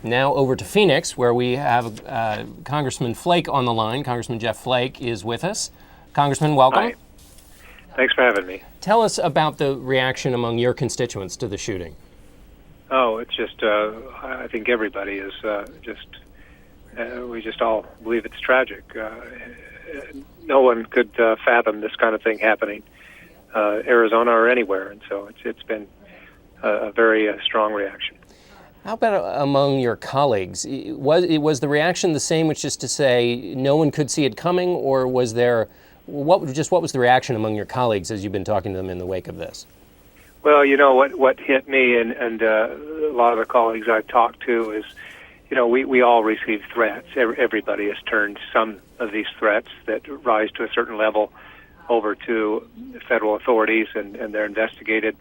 Now over to Phoenix, where we have Congressman Flake on the line. Congressman Jeff Flake is with us. Congressman, welcome. Hi. Thanks for having me. Tell us about the reaction among your constituents to the shooting. Oh, it's just, I think everybody is we just all believe it's tragic. No one could fathom this kind of thing happening, Arizona or anywhere, and so it's been a very strong reaction. How about among your colleagues? Was the reaction the same, which is to say no one could see it coming, or was there, what was the reaction among your colleagues as you've been talking to them in the wake of this? Well, you know, what hit me and a lot of the colleagues I've talked to is, you know, we all receive threats. Everybody has turned some of these threats that rise to a certain level over to federal authorities, and they're investigated.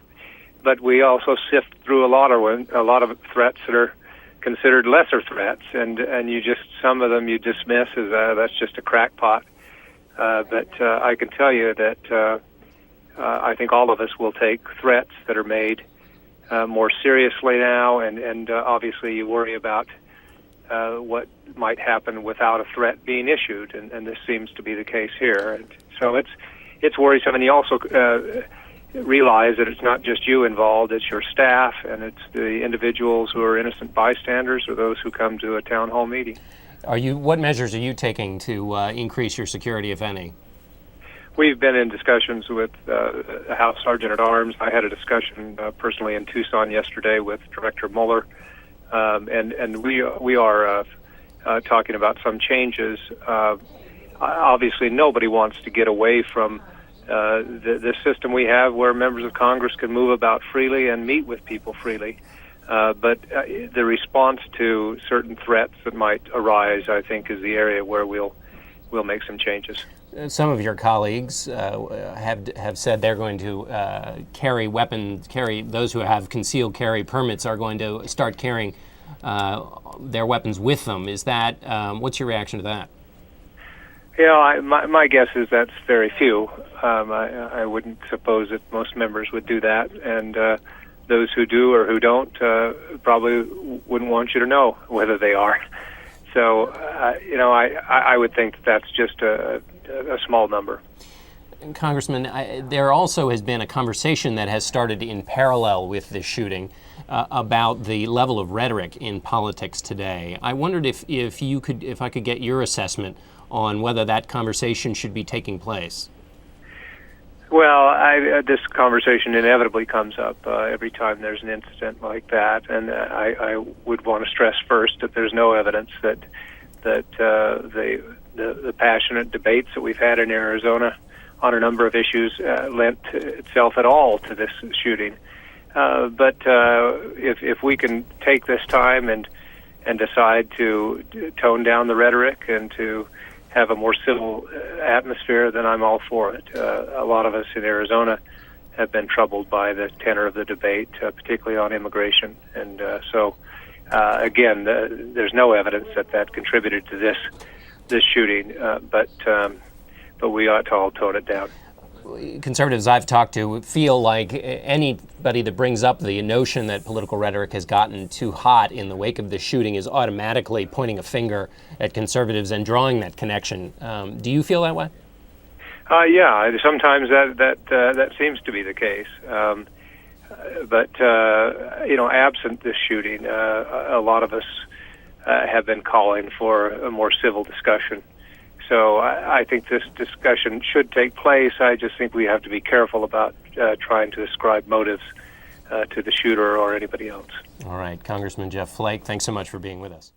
But we also sift through a lot of threats that are considered lesser threats, and some of them you dismiss as that's just a crackpot. But I can tell you that I think all of us will take threats that are made more seriously now, and obviously you worry about what might happen without a threat being issued, and this seems to be the case here. And so it's worrisome, and you also realize that it's not just you involved, it's your staff, and it's the individuals who are innocent bystanders or those who come to a town hall meeting. What measures are you taking to increase your security, if any? We've been in discussions with the House Sergeant at Arms. I had a discussion personally in Tucson yesterday with Director Mueller, and we are talking about some changes. Obviously, nobody wants to get away from the system we have where members of Congress can move about freely and meet with people freely. But the response to certain threats that might arise, I think, is the area where we'll make some changes. Some of your colleagues have said they're going to carry weapons. Those who have concealed carry permits are going to start carrying their weapons with them. Is that what's your reaction to that? Yeah, my guess is that's very few. I wouldn't suppose that most members would do that, and those who do or who don't probably wouldn't want you to know whether they are. So, I would think that's just a small number. Congressman, there also has been a conversation that has started in parallel with this shooting about the level of rhetoric in politics today. I wondered if I could get your assessment on whether that conversation should be taking place. Well, this conversation inevitably comes up every time there's an incident like that, and I would want to stress first that there's no evidence that the passionate debates that we've had in Arizona on a number of issues lent itself at all to this shooting. But if we can take this time and decide to tone down the rhetoric and to have a more civil atmosphere, then I'm all for it. A lot of us in Arizona have been troubled by the tenor of the debate, particularly on immigration. And again, there's no evidence that contributed to this shooting, but we ought to all tone it down. Conservatives I've talked to feel like anybody that brings up the notion that political rhetoric has gotten too hot in the wake of the shooting is automatically pointing a finger at conservatives and drawing that connection. Do you feel that way? Yeah, sometimes that seems to be the case. But absent this shooting, a lot of us have been calling for a more civil discussion. So I think this discussion should take place. I just think we have to be careful about trying to ascribe motives to the shooter or anybody else. All right. Congressman Jeff Flake, thanks so much for being with us.